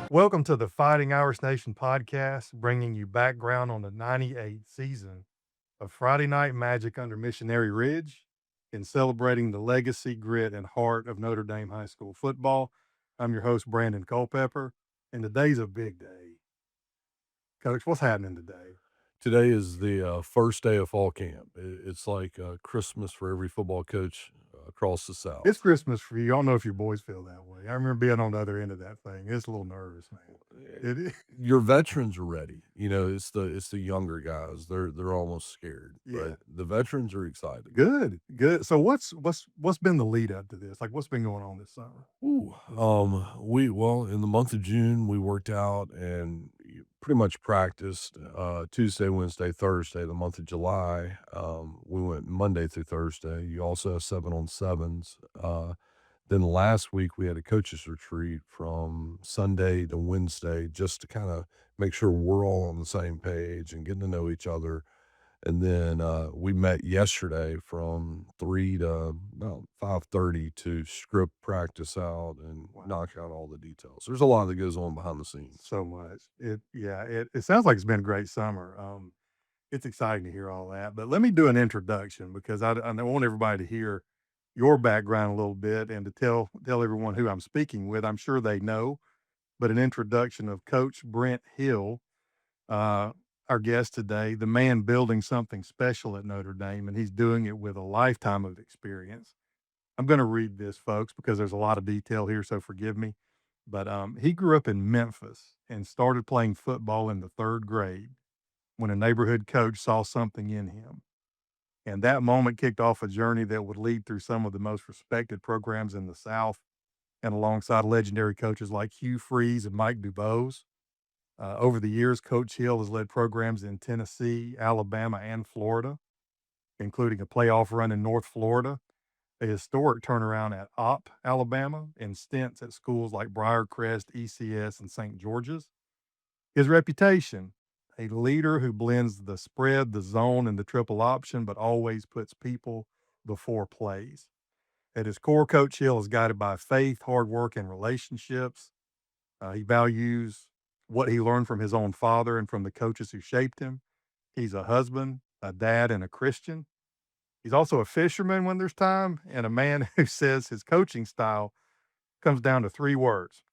Welcome to the Fighting Irish Nation podcast, bringing you background on the 98th season of Friday Night Magic under Missionary Ridge and celebrating the legacy, grit, and heart of Notre Dame High School football. I'm your host, Brandon Culpepper, and today's a big day. Coach, what's happening today? Today is the first day of fall camp. It's like Christmas for every football coach across the It's South. Christmas for you. I don't know if your boys feel that way. I remember being on the other end of that thing. It's a little nervous, man. Eh, It is. Your veterans are ready. You know, it's the younger guys. They're almost scared, Yeah. but the veterans are excited. Good, good. So what's been the lead up to this? Like, what's been going on this summer? Ooh, in the month of June we worked out and pretty much practiced Tuesday, Wednesday, Thursday. The month of July, we went Monday through Thursday. You also have 7-on-7s. Then last week we had a coaches retreat from Sunday to Wednesday just to kind of make sure we're all on the same page and getting to know each other. And then we met yesterday from 3 to about 5:30 to script practice out and Wow. knock out all the details. There's a lot that goes on behind the scenes. So much. It sounds like it's been a great summer. It's exciting to hear all that. But let me do an introduction because I want everybody to hear your background a little bit and to tell everyone who I'm speaking with. I'm sure they know, but an introduction of Coach Brent Hill, uh, our guest today, the man building something special at Notre Dame, and he's doing it with a lifetime of experience. I'm going to read this, folks, because there's a lot of detail here, so forgive me. But he grew up in Memphis and started playing football in the third grade when a neighborhood coach saw something in him. And that moment kicked off a journey that would lead through some of the most respected programs in the South and alongside legendary coaches like Hugh Freeze and Mike Dubose. Over the years, Coach Hill has led programs in Tennessee, Alabama, and Florida, including a playoff run in North Florida, a historic turnaround at Opp, Alabama, and stints at schools like Briarcrest, ECS, and St. George's. His reputation, a leader who blends the spread, the zone, and the triple option, but always puts people before plays. At his core, Coach Hill is guided by faith, hard work, and relationships. He values what he learned from his own father and from the coaches who shaped him. He's a husband, a dad, and a Christian. He's also a fisherman when there's time, and a man who says his coaching style comes down to three words: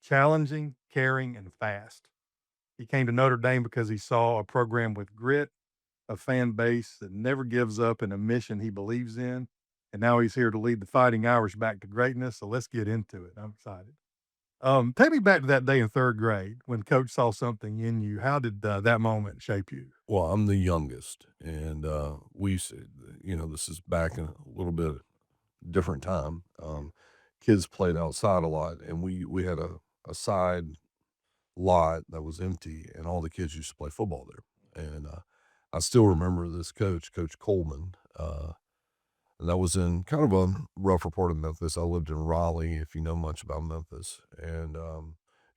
challenging, caring, and fast. He came to Notre Dame because he saw a program with grit, a fan base that never gives up, and a mission he believes in. And now he's here to lead the Fighting Irish back to greatness. So let's get into it. I'm excited. Take me back to that day in third grade when coach saw something in you. How did that moment shape you? Well, I'm the youngest, and we used to, this is back in a little bit different time. Kids played outside a lot, and we had a side lot that was empty, and all the kids used to play football there. And I still remember this coach, Coach Coleman. And that was in kind of a rougher part of Memphis. I lived in Raleigh, if you know much about Memphis. And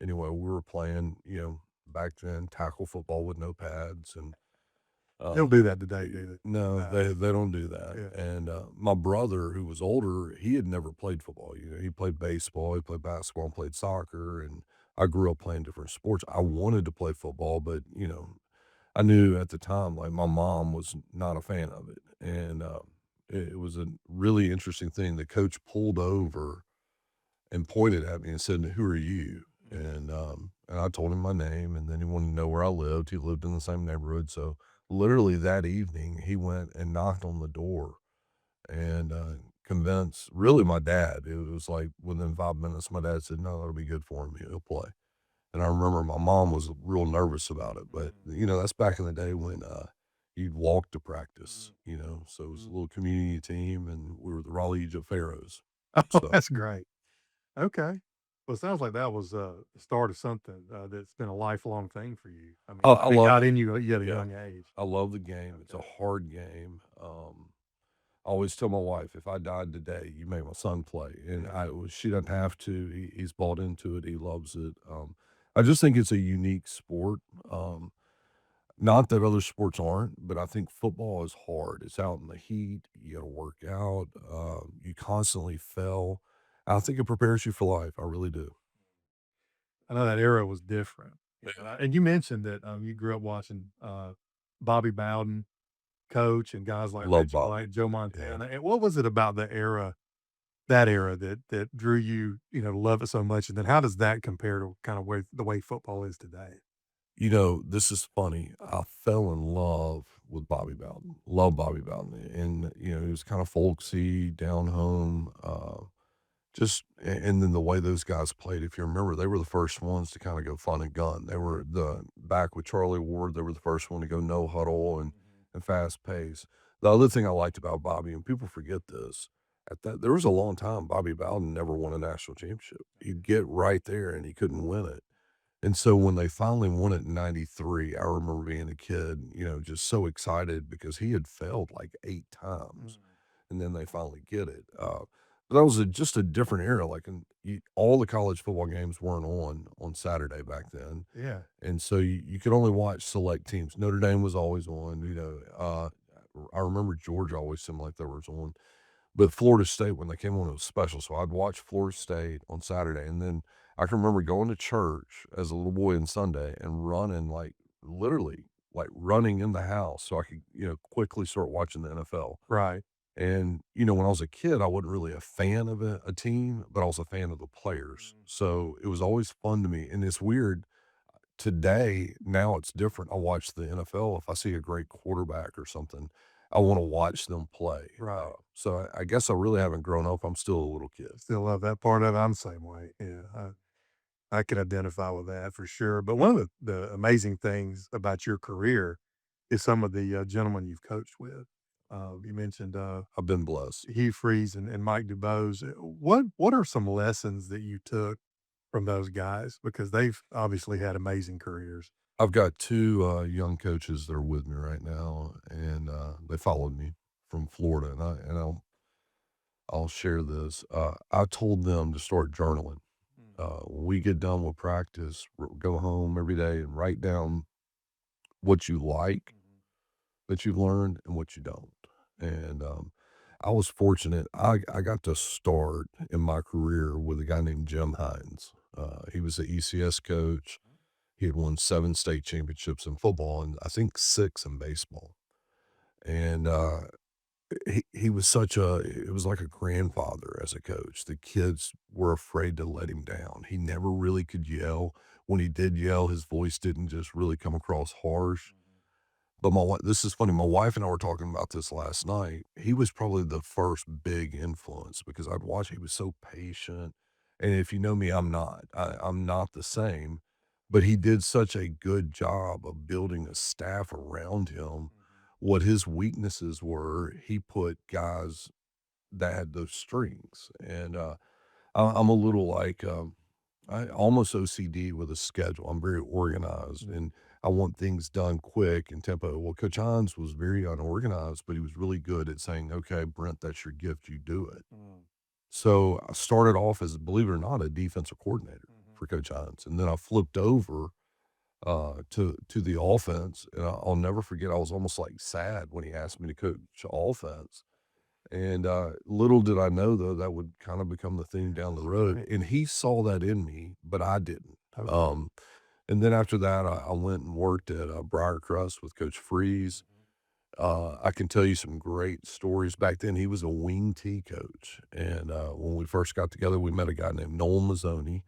anyway, we were playing, back then tackle football with no pads, and They don't um, do that today, do they? no, No. they don't do that. Yeah. And my brother, who was older, he had never played football. He played baseball, he played basketball, and played soccer, and I grew up playing different sports. I wanted to play football, but I knew at the time, like, my mom was not a fan of it, and, it was a really interesting thing. The coach pulled over and pointed at me and said, "Who are you?" And I told him my name, and then he wanted to know where I lived. He lived in the same neighborhood, so literally that evening, he went and knocked on the door and, convinced really my dad. It was like within 5 minutes, my dad said, "No, that'll be good for him. He'll play." And I remember my mom was real nervous about it, but, that's back in the day when, you'd walk to practice, so it was a Mhm. little community team, and we were the Raleigh Egypt Pharaohs, Oh, so that's great. Okay. Well, it sounds like that was the start of something that's been a lifelong thing for you. I mean, I it love got in you at a yeah, young age. I love the game. It's a Okay. hard game. I always tell my wife, "If I died today, you make my son play," and Yeah. she doesn't have to. He's bought into it. He loves it. I just think it's a unique sport. Not that other sports aren't, but I think football is hard. It's out in the heat. You got to work out. You constantly fail. I think it prepares you for life. I really do. I know that era was different. Yeah. And you mentioned that, you grew up watching, Bobby Bowden coach and guys like Love Reggie Bobby. White, Joe Yeah. Montana, and what was it about that era that drew you, to love it so much, and then how does that compare to kind of where the way football is today? You know, this is funny. I fell in love with Bobby Bowden. Love Bobby Bowden, and, he was kinda folksy, down home, and then the way those guys played, if you remember, they were the first ones to kinda go fun and gun. They were the back with Charlie Ward, they were the first one to go no huddle Mhm. and fast pace. The other thing I liked about Bobby, and people forget this, at that there was a long time Bobby Bowden never won a national championship. He'd get right there, and he couldn't win it. And so when they finally won it in '93, I remember being a kid, just so excited because he had failed like 8 times, Mm. and then they finally get it. But that was just a different era, like, all the college football games weren't on Saturday back then, Yeah. and so you could only watch select teams. Notre Dame was always on, I remember Georgia always seemed like they was on. But Florida State, when they came on, it was special, so I'd watch Florida State on Saturday, and then I can remember going to church as a little boy on Sunday and running, like, literally, like, running in the house so I could, quickly start watching the NFL. Right. And, when I was a kid, I wasn't really a fan of a team, but I was a fan of the players. Mm. So, it was always fun to me, and it's weird today, now it's different. I watch the NFL. If I see a great quarterback or something, I wanna watch them play. Right. So I guess I really haven't grown up. I'm still a little kid. Still love that part of it. I'm the same way. Yeah. I can identify with that for sure. But one of the amazing things about your career is some of the gentlemen you've coached with. You mentioned I've been blessed. Hugh Freeze and Mike DuBose. What are some lessons that you took from those guys? Because they've obviously had amazing careers. I've got 2, young coaches that are with me right now, and, they followed me from Florida, and I'll share this. I told them to start journaling. Mm. When we get done with practice, go home every day and write down what you like Mhm. that you've learned and what you don't. And I was fortunate. I got to start in my career with a guy named Jim Hines. He was the ECS coach. He had won 7 state championships in football and I think 6 in baseball. And he was such a it was like a grandfather as a coach. The kids were afraid to let him down. He never really could yell. When he did yell, his voice didn't just really come across harsh. Mhm. But this is funny, my wife and I were talking about this last night. He was probably the first big influence because I'd watch he was so patient, and if you know me, I'm not the same, but he did such a good job of building a staff around him. Mhm. What his weaknesses were, he put guys that had those strengths, and, I'm a little like, I almost OCD with a schedule. I'm very organized Mm. and I want things done quick and tempo. Well, Coach Hines was very unorganized, but he was really good at saying, okay, Brent, that's your gift. You do it. Mm. So I started off as, believe it or not, a defensive coordinator Mhm. for Coach Hines. And then I flipped over to the offense. And I'll never forget, I was almost like sad when he asked me to coach offense. And little did I know, though, that would kind of become the thing down the That's road. right. And he saw that in me, but I didn't. Okay. And then after that, I went and worked at Briarcrest with Coach Freeze. Mhm. I can tell you some great stories. Back then, he was a wing T coach. And when we first got together, we met a guy named Noel Mazzoni,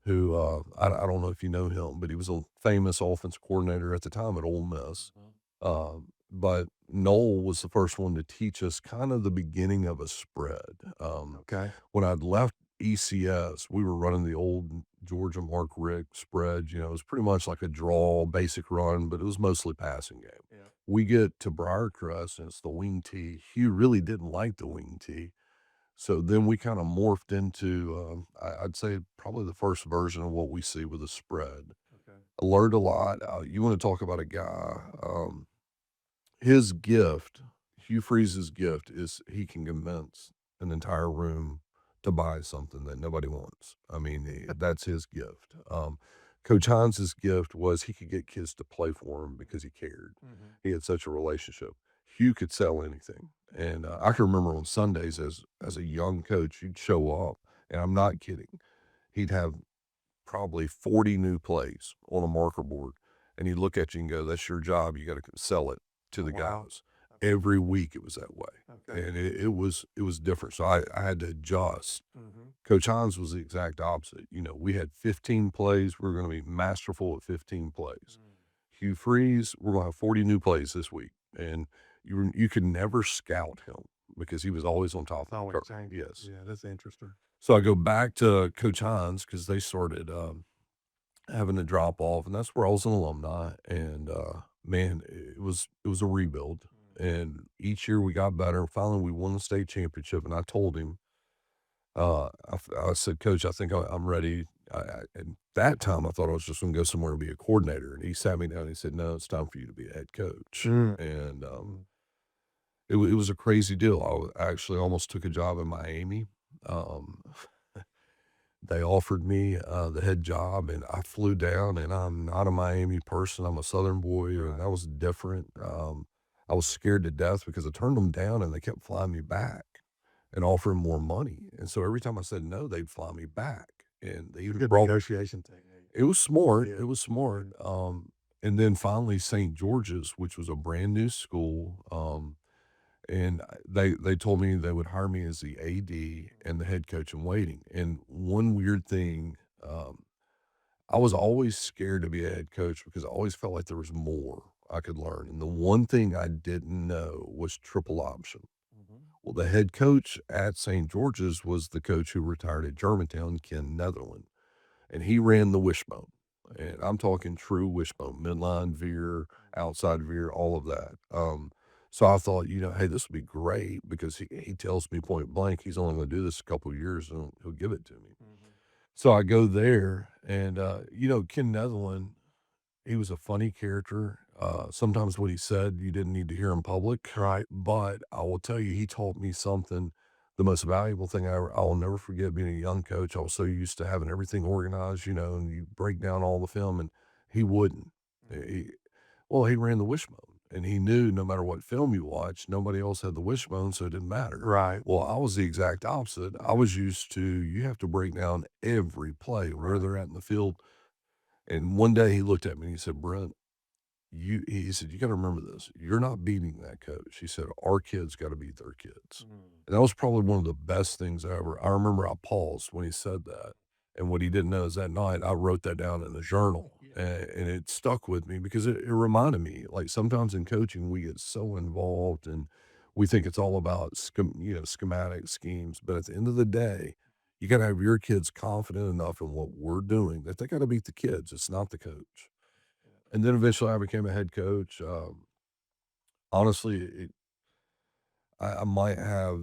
who I don't know if you know him, but he was a famous offense coordinator at the time at Ole Miss. Mhm. But Noel was the first one to teach us kind of the beginning of a spread. Okay. When I'd left ECS, we were running the old Georgia Mark Rick spread. It was pretty much like a draw, basic run, but it was mostly passing game. Yeah. We get to Briarcrest and it's the wing tee. Hugh really didn't like the wing tee. So then we kind of morphed into, I'd say, probably the first version of what we see with a spread. Okay. I learned a lot. You want to talk about a guy? His gift, Hugh Freeze's gift, is he can convince an entire room to buy something that nobody wants. I mean, that's his gift. Coach Hines' gift was he could get kids to play for him because he cared. Mhm. He had such a relationship. Hugh could sell anything, and I can remember on Sundays as a young coach, he'd show up, and I'm not kidding. He'd have probably 40 new plays on a marker board, and he'd look at you and go, "That's your job. You gotta sell it to Oh, the wow. guys." Every week it was that way, Okay. and it was different. So I had to adjust. Mhm. Coach Hines was the exact opposite. We had 15 plays. We are gonna be masterful at 15 plays. Mm. Hugh Freeze, we're gonna have 40 new plays this week, and you could never scout him because he was always on top It's of the always curve. changing. Yes. Yeah, that's interesting. So I go back to Coach Hines because they started, having to drop off, and that's where I was an alumni, and, man, it was a rebuild, Mm. and each year we got better. Finally, we won the state championship, and I told him, I said, "Coach, I think I'm ready." And that time, I thought I was just gonna go somewhere and be a coordinator, and he sat me down and he said, "No, it's time for you to be a head coach." Mm. And, Mm. it was a crazy deal. I actually almost took a job in Miami. Um, they offered me, the head job, and I flew down, and I'm not a Miami person. I'm a Southern boy, and Right. that was different. Right. I was scared to death because I turned them down, and they kept flying me back and offering more money, and so every time I said no, they'd fly me back, and they even Good brought. negotiation technique. It was smart, Yeah. it was Yeah. smart, and then finally St. George's, which was a brand new school, and they told me they would hire me as the AD and the head coach in waiting, and one weird thing, I was always scared to be a head coach because I always felt like there was more I could learn, and the one thing I didn't know was triple option. Mhm. Well, the head coach at St. George's was the coach who retired at Germantown, Ken Netherland, and he ran the wishbone, and Mhm. I'm talking true wishbone, midline veer, Mhm. outside veer, all of that. So I thought, hey, this would be great because he tells me point blank he's only going to do this a couple of years and he'll give it to me. Mhm. So I go there, and Ken Netherland, he was a funny character. Sometimes what he said, you didn't need to hear in public, Right. but I will tell you, he taught me something. The most valuable thing I will never forget being a young coach. I was so used to having everything organized, and you break down all the film, and he wouldn't. Mhm. He ran the wishbone, and he knew no matter what film you watch, nobody else had the wishbone, so it didn't matter. Right. Well, I was the exact opposite. I was used to you have to break down every play, where Right. they're at in the field. And one day he looked at me and he said, "Brent, he said, "You gotta remember this. You're not beating that coach." He said, "Our kids gotta beat their kids." Mm. And that was probably one of the best things ever. I remember I paused when he said that, and what he didn't know is that night I wrote that down in a journal, Yeah. and it stuck with me because it reminded me, like, sometimes in coaching, we get so involved and we think it's all about schematic schemes, but at the end of the day, you gotta have your kids confident enough in what we're doing that they gotta beat the kids. It's not the coach. Yeah. And then eventually I became a head coach. Honestly, I might have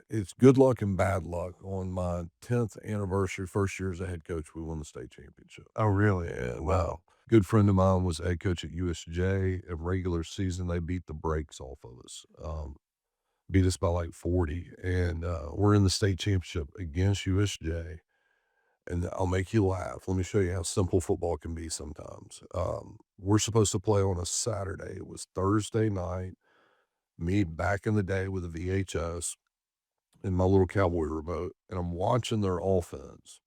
it's good luck and bad luck. On my 10th anniversary, first year as a head coach, we won the state championship. Oh, really? And Wow. good friend of mine was a head coach at USJ. In regular season, they beat the brakes off of us. Beat us by like 40. And we're in the state championship against USJ. And I'll make you laugh. Let me show you how simple football can be sometimes. We're supposed to play on a Saturday. It was Thursday night. Me back in the day with a VHS and my little cowboy remote, and I'm watching their offense.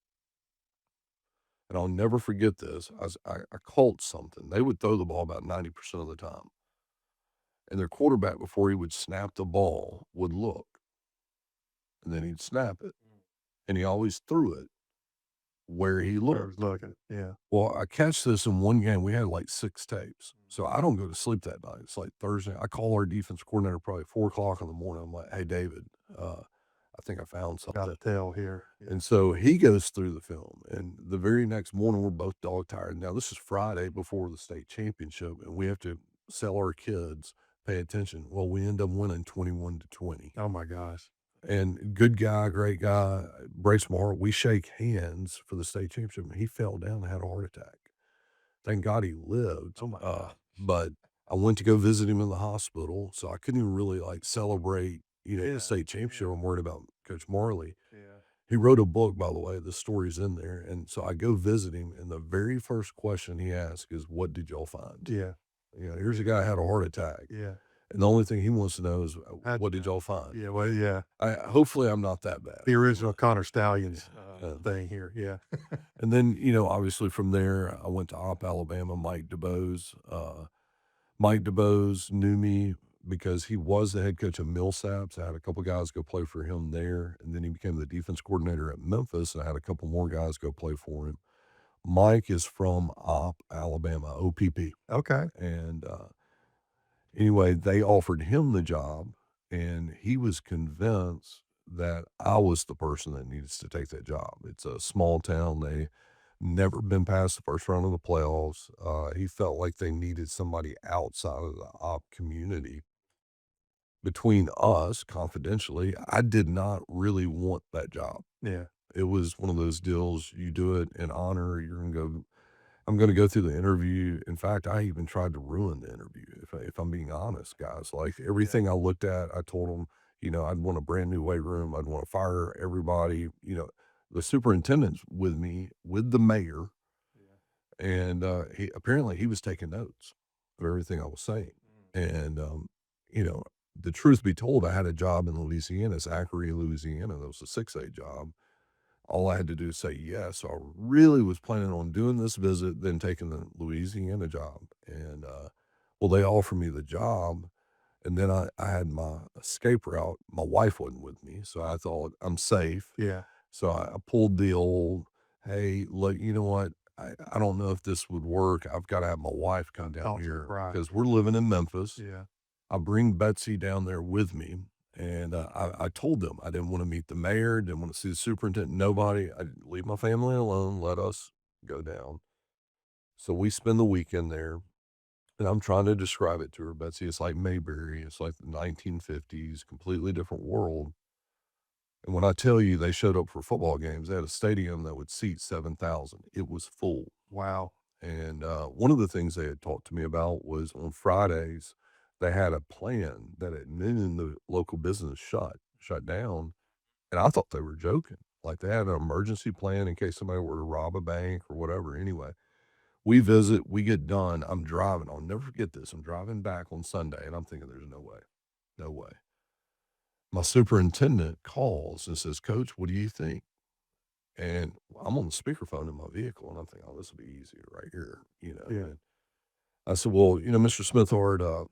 And I'll never forget this. I called something. They would throw the ball about 90% of the time. And their quarterback, before he would snap the ball, would look and then he'd snap it. Mm. And he always threw it where he Where I was looked. looking. Yeah. Well, I catch this in one game. We had like 6 tapes. Mm. So I don't go to sleep that night. It's like Thursday. I call our defense coordinator probably 4 o'clock in the morning. I'm like, "Hey, David, I think I found Got something." a tell here. Yeah. And so he goes through the film. And the very next morning, we're both dog tired. Now, this is Friday before the state championship, and we have to sell our kids, pay attention. Well, we end up winning 21-20. Oh my gosh. And good guy, great guy, breaks my heart. We shake hands for the state championship, and he fell down and had a heart attack. Thank God he lived, Oh my gosh. but I went to go visit him in the hospital, so I couldn't even really, like, celebrate, Yeah. the state championship. Yeah. I'm worried about Coach Marley. Yeah. He wrote a book, by the way, the story's in there, and so I go visit him, and the very first question he asks is, "What did y'all find?" Yeah. Here's a guy had a heart attack, Yeah. and the only thing he wants to know is, How'd "What you did know? y'all find?" Yeah. Well, yeah. Hopefully, I'm not that bad, The original but Connor Stallions. Yeah. thing here. Yeah. And then, obviously from there, I went to Opp, Alabama. Mike DeBose knew me because he was the head coach of Millsaps. I had a couple guys go play for him there, and then he became the defense coordinator at Memphis, and I had a couple more guys go play for him. Mike is from Opp, Alabama, OPP, Okay. and, anyway, they offered him the job, and he was convinced that I was the person that needs to take that job. It's a small town. They never been past the first round of the playoffs. He felt like they needed somebody outside of the op community. Between us, confidentially, I did not really want that job. Yeah. It was one of those deals, you do it in honor, I'm gonna go through the interview. In fact, I even tried to ruin the interview, if I'm being honest, guys. Like, Yeah. everything I looked at, I told them, I'd want a brand new weight room, I'd wanna fire everybody, the superintendent's with me, with the mayor, Yeah. and, he was taking notes of everything I was saying, Mm. and, you know, the truth be told, I had a job in Louisiana, Zachary, Louisiana, that was a 6A job. All I had to do is say yes, so I really was planning on doing this visit, then taking the Louisiana job, and, well, they offered me the job, and then I had my escape route. My wife wasn't with me, so I thought, "I'm safe." Yeah. So I pulled the old, "Hey, look, you know what? I don't know if this would work. I've gotta have my wife come down Toss some here pride. because we're living in Memphis. Yeah. I bring Betsy down there with me." And, I told them I didn't wanna meet the mayor, didn't wanna see the superintendent, nobody. I leave my family alone, let us go down. So we spend the weekend there, and I'm trying to describe it to her, "Betsy, it's like Mayberry, it's like the 1950s, completely different world." And when I tell you they showed up for football games, they had a stadium that would seat 7,000. It was full. Wow. And, one of the things they had talked to me about was on Fridays, they had a plan that at noon, the local business shut down, and I thought they were joking. Like, they had an emergency plan in case somebody were to rob a bank or whatever. Anyway, we visit, we get done, I'm driving, I'll never forget this, I'm driving back on Sunday, and I'm thinking, "There's no way, no way." My superintendent calls and says, "Coach, what do you think?" And I'm on the speakerphone in my vehicle, and I'm thinking, "Oh, this will be easier right here," Yeah. and I said, "Well, Mr. Smithard,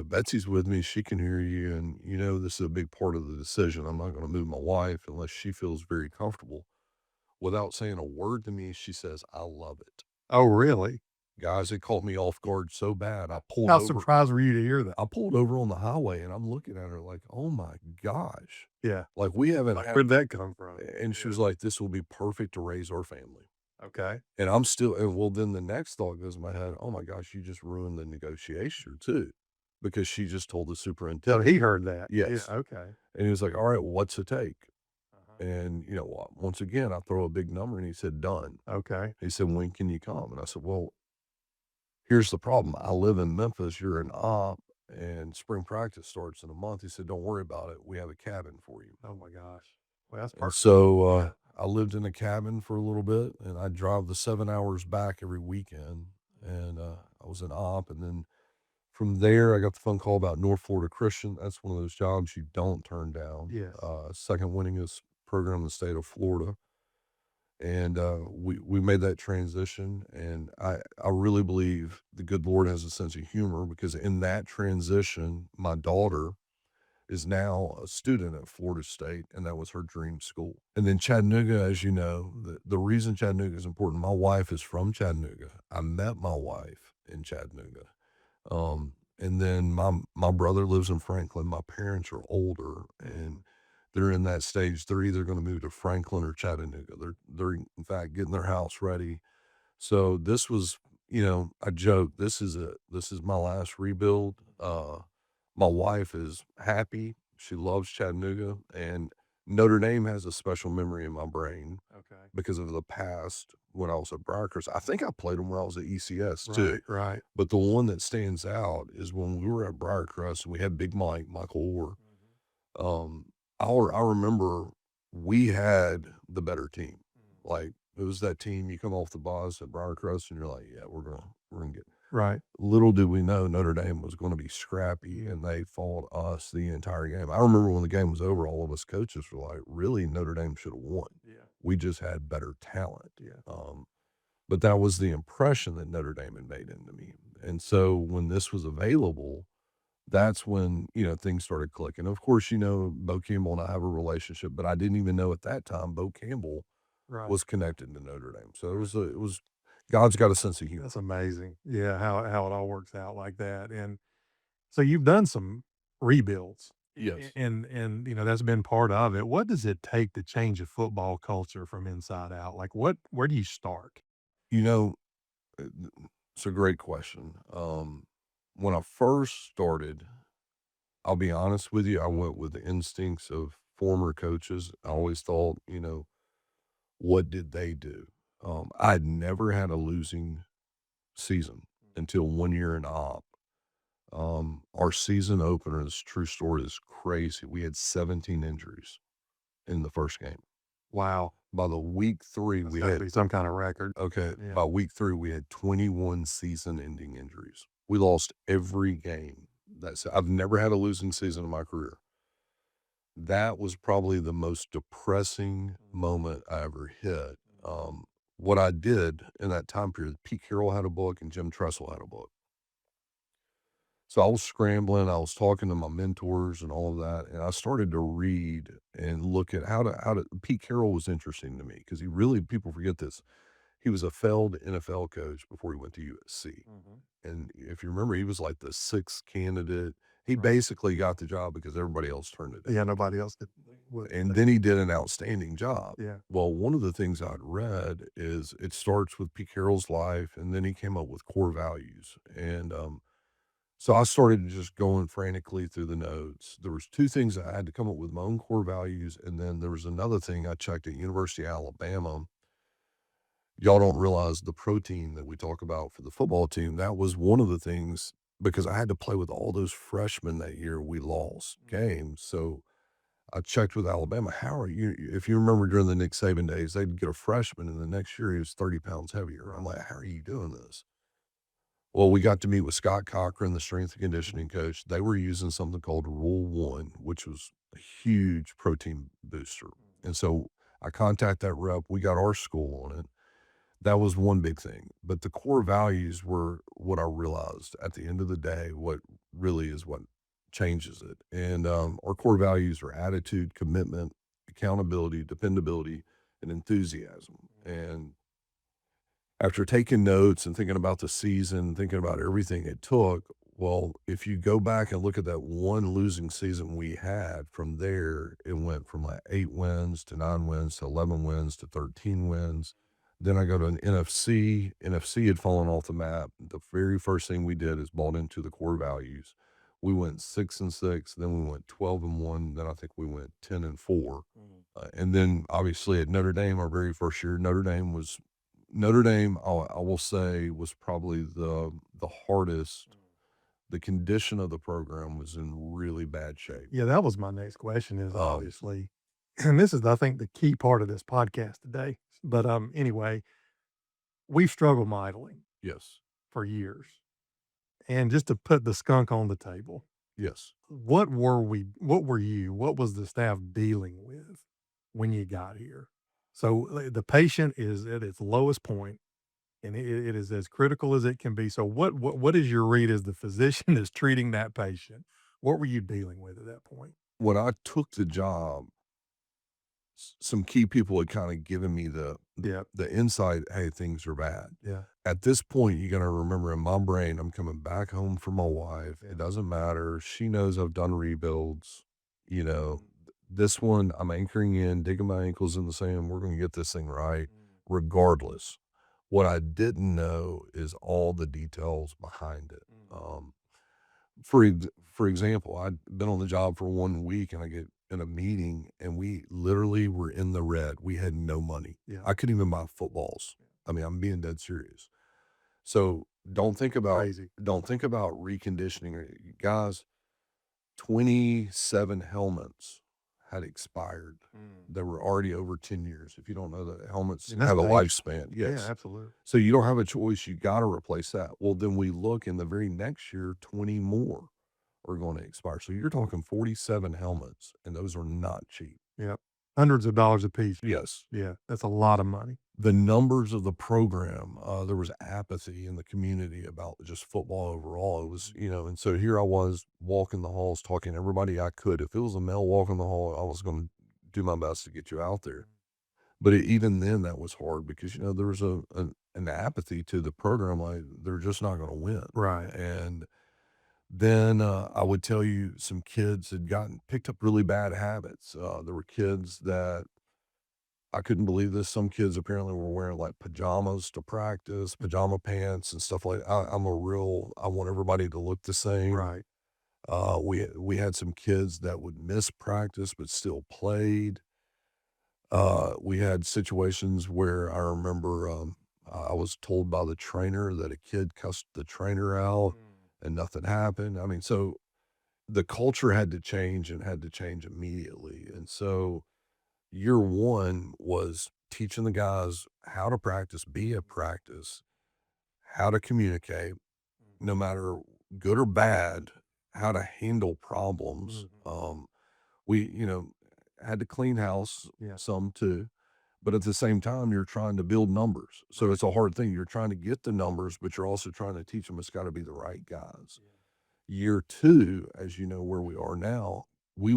Betsy's with me, she can hear you, and, this is a big part of the decision. I'm not gonna move my wife unless she feels very comfortable." Without saying a word to me, she says, "I love it." Oh, really? Guys, it caught me off guard so bad, How surprised were you to hear that? I pulled over on the highway, and I'm looking at her like, "Oh my gosh." Yeah. Like, we haven't Like, had where'd that come from? and she Yeah. was like, "This will be perfect to raise our family." Okay. And I'm still and well, then the next thought goes in my head, "Oh my gosh, you just ruined the negotiation too," because she just told the So superintendent. he heard that. Yeah. Yes. Okay. And he was like, "All right, what's the take?" Uh-huh. And, once again, I throw a big number, and he said, "Done." Okay. He said, "When can you come?" And I said, "Well, here's the problem. I live in Memphis, you're in Op, and spring practice starts in a month." He said, "Don't worry about it. We have a cabin for you." Oh my gosh. Well, that's And perfect. so, Yeah. I lived in a cabin for a little bit, and I drive the 7 hours back every weekend, and, I was in Op, and then from there, I got the phone call about North Florida Christian. That's one of those jobs you don't turn down. Yes. Second winningest program in the state of Florida, and, we made that transition, and I really believe the good Lord has a sense of humor because in that transition, my daughter is now a student at Florida State, and that was her dream school. And then Chattanooga, as you know, the reason Chattanooga is important, my wife is from Chattanooga. I met my wife in Chattanooga. And then my brother lives in Franklin. My parents are older, and Mhm. they're in that stage. They're either gonna move to Franklin or Chattanooga. They're in fact getting their house ready. So this was, I joke, this is my last rebuild. My wife is happy. She loves Chattanooga, and Notre Dame has a special memory in my brain Okay. because of the past when I was at Briarcrest. I think I played them when I was at ECS too. Right. Right. But the one that stands out is when we were at Briarcrest and we had Big Mike, Michael Orr. Mhm. Um, I remember we had the better team. Mhm. Like, it was that team, you come off the bus at Briarcrest and you're like, "Yeah, we're gonna get." Right. Little did we know Notre Dame was gonna be scrappy, Mm. and they fought us the entire game. I remember when the game was over, all of us coaches were like, "Really, Notre Dame should have won." Yeah. We just had better talent. Yeah. But that was the impression that Notre Dame had made into me. And so when this was available, that's when, things started clicking. Of course, Bo Campbell and I have a relationship, but I didn't even know at that time Bo Campbell Right. was connected to Notre Dame. So Right. it was God's got a sense of That's humor. amazing. Yeah, how it all works out like that. And so you've done some rebuilds, Yes. and that's been part of it. What does it take to change a football culture from inside out? Like where do you start? You know, it's a great question. When I first started, I'll be honest with you, I went with the instincts of former coaches. I always thought, what did they do? I'd never had a losing season until 1 year in op. Our season opener, this true story is crazy. We had 17 injuries in the first game. Wow, By the week 3, that's we got to had be some kind of record. okay, Yeah. by week 3, we had 21 season-ending injuries. We lost every game. I've never had a losing season in my career. That was probably the most depressing moment I ever hit. What I did in that time period, Pete Carroll had a book and Jim Tressel had a book. So I was scrambling, I was talking to my mentors and all of that, and I started to read and look at how to Pete Carroll was interesting to me because he really people forget this. He was a failed NFL coach before he went to USC. Mhm. And if you remember, he was like the 6th candidate. He Right. basically got the job because everybody else turned it Yeah, down. nobody else would And take then it. he did an outstanding job. Yeah. Well, one of the things I'd read is it starts with Pete Carroll's life, and then he came up with core values. And so I started just going frantically through the notes. There was 2 things I had to come up with my own core values, and then there was another thing I checked at University of Alabama. Y'all don't realize the protein that we talk about for the football team, that was one of the things because I had to play with all those freshmen that year, we lost games, so I checked with Alabama, how are you if you remember during the Nick Saban days, they'd get a freshman, and the next year he was 30 pounds heavier. I'm Right. like, "How are you doing this?" Well, we got to meet with Scott Cochran, the strength and Mhm. conditioning coach. They were using something called Rule 1, which was a huge protein booster, and so I contact that rep, we got our school on it. That was one big thing, but the core values were what I realized at the end of the day, what really is what changes it, and, our core values are attitude, commitment, accountability, dependability, and enthusiasm, and after taking notes and thinking about the season, thinking about everything it took, well, if you go back and look at that one losing season we had, from there, it went from like 8 wins to 9 wins to 11 wins to 13 wins. Then I go to an NFC. NFC had fallen off the map. The very first thing we did is bought into the core values. We went 6-6, then we went 12-1, then I think we went 10-4. Mhm. And then obviously at Notre Dame, our very first year, Notre Dame, I will say, was probably the hardest. The condition of the program was in really bad shape. Yeah, that was my next question is Um, obviously, and this is, I think, the key part of this podcast today. But anyway, we've struggled mightily yes, for years. And just to put the skunk on the table, yes. what were you, what was the staff dealing with when you got here? So the patient is at its lowest point and it is as critical as it can be. So what is your read as the physician is treating that patient? What were you dealing with at that point? When I took the job, some key people had kind of given me Yeah, the insight. Hey, things are bad. yeah, At this point, you got to remember in my brain, I'm coming back home from my wife. yeah. It doesn't matter. She knows I've done rebuilds. You know, Mm, this one, I'm anchoring in, digging my ankles in the sand. We're going to get this thing right, mm, regardless. What I didn't know is all the details behind it. mm. For example, I'd been on the job for 1 week and I get in a meeting and we literally were in the red. We had no money. Yeah, I couldn't even buy footballs. I mean, I'm being dead serious. So crazy. don't think about reconditioning. Guys, 27 helmets had expired. Mm. They were already over 10 years. If you don't know that helmets And that's have a dangerous. lifespan. Yeah, Yes. absolutely. So you don't have a choice. You got to replace that. Well, then we look in the very next year, 20 more are going to expire. So you're talking 47 helmets, and those are not cheap. Yep. Hundreds of dollars a piece. Yes. Yeah, that's a lot of money. The numbers of the program, there was apathy in the community about just football overall. It was, and so here I was walking the halls, talking to everybody I could. If it was a male walking the hall, I was going to do my best to get you out there. But even then, that was hard because there was an apathy to the program. Like they're just not going to win. Right. And then I would tell you some kids had gotten picked up really bad habits. There were kids that I couldn't believe this. Some kids apparently were wearing like pajamas to practice, pajama pants and stuff like. I want everybody to look the same. Right. We had some kids that would miss practice but still played. We had situations where I remember I was told by the trainer that a kid cussed the trainer out and nothing happened. I mean, so the culture had to change and had to change immediately. And so year one was teaching the guys how to practice, be at practice, how to communicate, no matter good or bad, how to handle problems. Mhm. We, had to clean house Yeah. some too, but at the same time, you're trying to build numbers. So it's a hard thing. You're trying to get the numbers, but you're also trying to teach them it's got to be the right guys. Year two, as you know, where we are now, we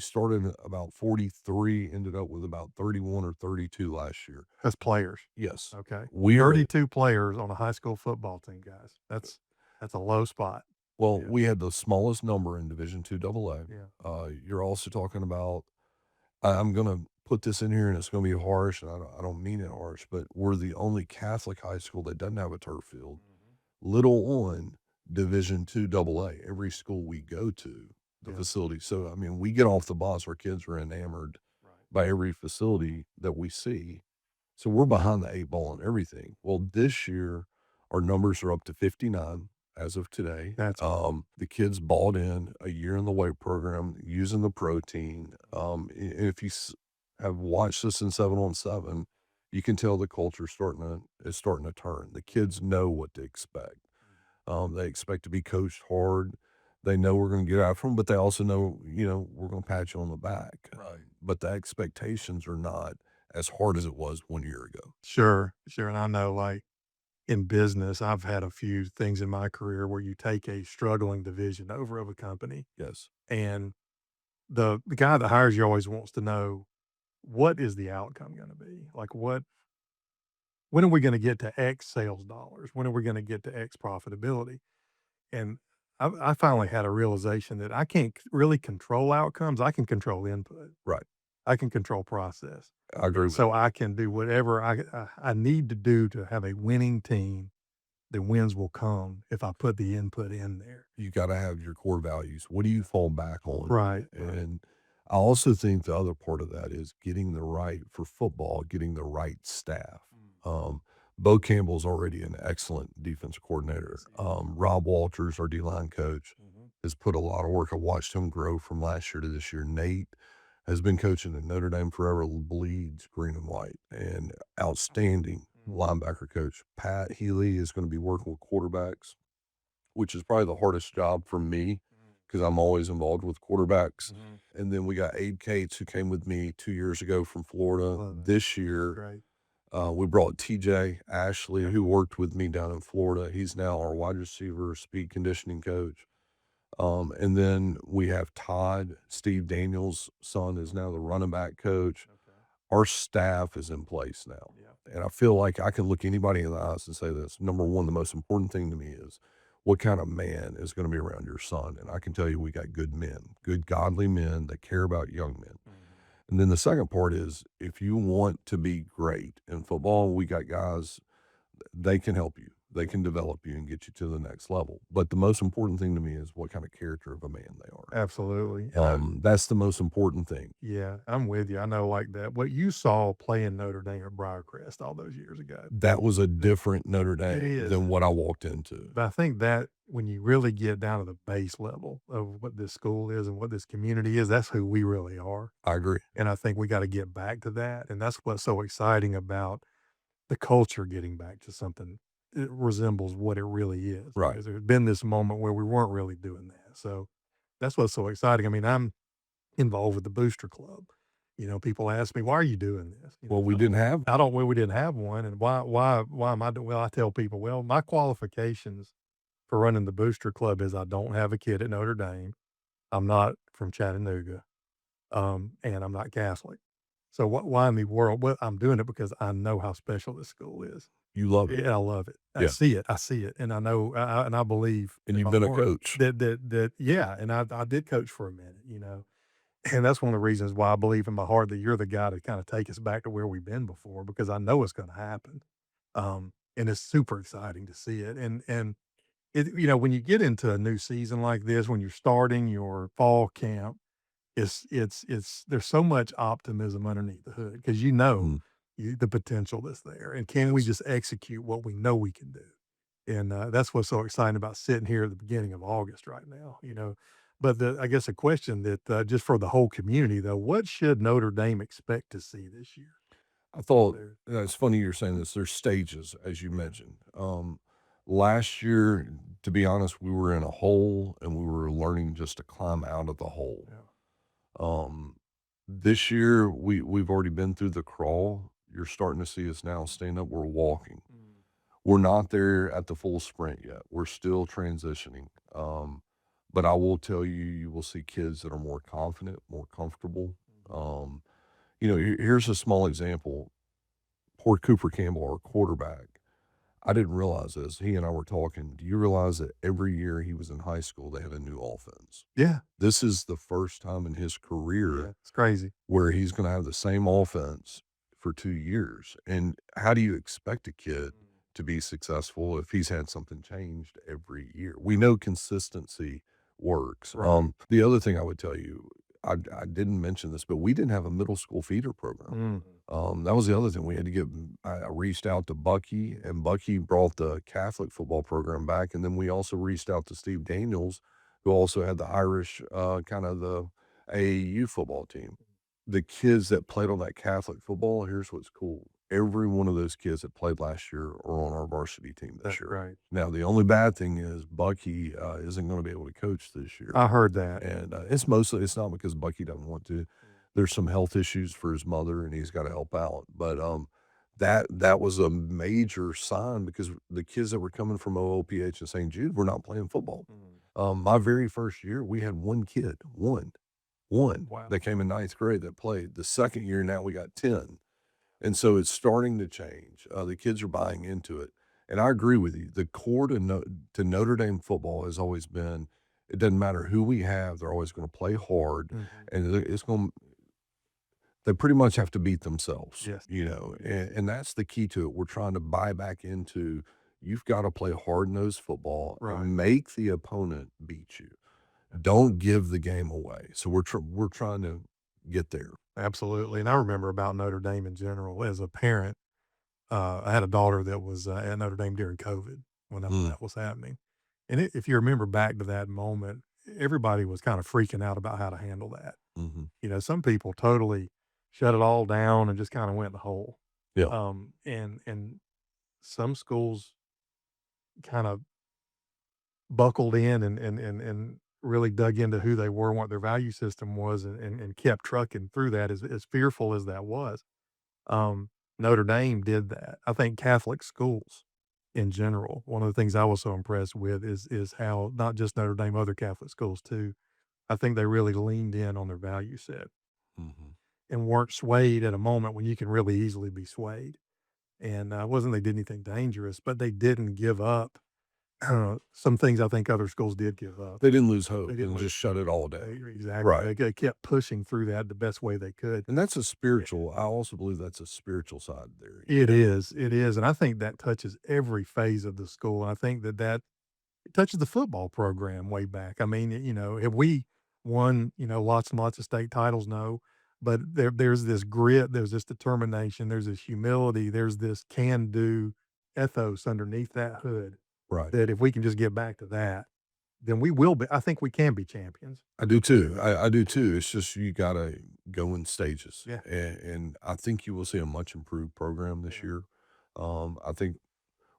started at about 43, ended up with about 31 or 32 last year. As players. Yes. Okay. We're 32 players on a high school football team, guys. That's a low spot. Well, Yeah. we had the smallest number in Division II AA. Yeah. You're also talking about I'm gonna put this in here and it's gonna be harsh, and I don't mean it harsh, but we're the only Catholic high school that doesn't have a turf field. Mhm. Little on Division II AA. Every school we go to, the Yeah. facility. So, I mean, we get off the bus, our kids are enamored Right. by every facility that we see. So we're behind the 8 ball on everything. Well, this year, our numbers are up to 59 as of today. That's The kids bought in a year in the weight program using the protein. If you have watched us in 7-on-7, you can tell the culture is starting to turn. The kids know what to expect. They expect to be coached hard. They know we're going to get after them, but they also know, we're going to pat you on the back. Right. But the expectations are not as hard as it was 1 year ago. Sure, sure, and I know, like, in business, I've had a few things in my career where you take a struggling division over of a company, Yes. and the guy that hires you always wants to know, what is the outcome gonna be? Like, when are we gonna get to X sales dollars? When are we gonna get to X profitability? And I finally had a realization that I can't really control outcomes, I can control input. Right. I can control process. I agree with So I can do whatever I need to do to have a winning team. The wins will come if I put the input in there. you gotta have your core values. What do you fall back on? Right, right. And I also think the other part of that is getting the right for football, getting the right staff. Um, Bo Campbell's already an excellent defensive coordinator. Yes, he is. Rob Walters, our D-line coach, Mhm. has put a lot of work. I watched him grow from last year to this year. Nate has been coaching at Notre Dame forever, bleeds green and white, and outstanding linebacker coach. Pat Healy is going to be working with quarterbacks, which is probably the hardest job for me because I'm always involved with quarterbacks. Mhm. And then we got Abe Cates, who came with me 2 years ago from Florida. Love that. This year, Great. we brought TJ Ashley, Yep. who worked with me down in Florida. He's now our wide receiver, speed conditioning coach. And then we have Todd, Steve Daniels' son, is now the running back coach. Okay. Our staff is in place now. Yeah. And I feel like I can look anybody in the eyes and say this. Number one, the most important thing to me is what kind of man is going to be around your son? And I can tell you we got good men, good godly men that care about young men. Mhm. And then the second part is if you want to be great in football, we got guys, they can help you. They can develop you and get you to the next level. But the most important thing to me is what kind of character of a man they are. Absolutely. That's the most important thing. Yeah, I'm with you. I know like that. What you saw playing Notre Dame at Briarcrest all those years ago. That was a different Notre It Dame is. than what I walked into. But I think that when you really get down to the base level of what this school is and what this community is, that's who we really are. I agree. And I think we got to get back to that. And that's what's so exciting about the culture getting back to something it resembles what it really is. Right. Because there's been this moment where we weren't really doing that. So that's what's so exciting. I mean, I'm involved with the Booster Club. People ask me, "Why are you doing this?" Well, we didn't have I don't well, we didn't have one, and why am I doing well, I tell people, "Well, my qualifications for running the booster club is I don't have a kid at Notre Dame, I'm not from Chattanooga, and I'm not Catholic. So why in the world?" Well, I'm doing it because I know how special this school is. you love it. Yeah, I love it. Yeah, I see it, and I know, and I believe and in you've my been a heart coach. that yeah, and I did coach for a minute. And that's one of the reasons why I believe in my heart that you're the guy to kinda take us back to where we've been before because I know it's gonna happen. And it's super exciting to see it, and when you get into a new season like this, when you're starting your fall camp, it's there's so much optimism underneath the hood because Mhm. the potential that's there, and can we Yes. just execute what we know we can do? And, that's what's so exciting about sitting here at the beginning of August right now. But I guess a question that, just for the whole community though, what should Notre Dame expect to see this year? I thought There it's funny you're saying this. There's stages, as you Yeah, mentioned. Last year, to be honest, we were in a hole and we were learning just to climb out of the hole. yeah. Um, this year, we've already been through the crawl. You're starting to see us now stand up. We're walking. Mm, We're not there at the full sprint yet. We're still transitioning. But I will tell you, you will see kids that are more confident, more comfortable. mhm. Um, here's a small example. Poor Cooper Campbell, our quarterback. I didn't realize this. He and I were talking. Do you realize that every year he was in high school, they had a new offense? Yeah, This is the first time in his career yeah, it's crazy. where he's gonna have the same offense for 2 years, and how do you expect a kid Mm. to be successful if he's had something changed every year? We know consistency works. Right. The other thing I would tell you, I didn't mention this, but we didn't have a middle school feeder program. Mm. That was the other thing we had to get. I reached out to Bucky, and Bucky brought the Catholic football program back, and then we also reached out to Steve Daniels, who also had the Irish, kind of the AAU football team. The kids that played on that Catholic football, here's what's cool. Every one of those kids that played last year are on our varsity team this That's year. great. Now, the only bad thing is Bucky, isn't gonna be able to coach this year, I heard that. and, it's not because Bucky doesn't want to. Mm. There's some health issues for his mother, and he's gotta help out, but, that was a major sign because the kids that were coming from OOPH and St. Jude were not playing football. Mm. My very first year, we had 1 kid, 1 Wow. that came in ninth grade that played. The second year, now we got 10. And so it's starting to change. The kids are buying into it. And I agree with you. The core to Notre Dame football has always been it doesn't matter who we have, they're always going to play hard. Mhm. And they pretty much have to beat themselves, Yes. and that's the key to it. We're trying to buy back into you've got to play hard nosed football Right. and make the opponent beat you. Don't give the game away. So we're trying to get there. Absolutely, and I remember about Notre Dame in general as a parent. I had a daughter that was, at Notre Dame during COVID when all Mm, that was happening, and if you remember back to that moment, everybody was kinda freaking out about how to handle that. mhm. Some people totally shut it all down and just kinda went in the hole, Yeah, and some schools kind of buckled in and really dug into who they were and what their value system was and kept trucking through that as fearful as that was. Notre Dame did that. I think Catholic schools in general, one of the things I was so impressed with is how not just Notre Dame, other Catholic schools too, I think they really leaned in on their value set mhm. and weren't swayed at a moment when you can really easily be swayed. And, wasn't they did anything dangerous, but they didn't give up, some things I think other schools did give up. They didn't lose They hope didn't and lose just shut it all they down. exactly. Right. They kept pushing through that the best way they could. And that's a spiritual I also believe that's a spiritual side there, It is, and I think that touches every phase of the school, and I think that it touches the football program way back. I mean, have we won, lots and lots of state titles? No, but there's this grit, there's this determination, there's this humility, there's this can-do ethos underneath that hood Right. that if we can just get back to that, then we will be I think we can be champions. I do too. I do too. It's just you gotta go in stages, Yeah, and I think you will see a much improved program this yeah. year. I think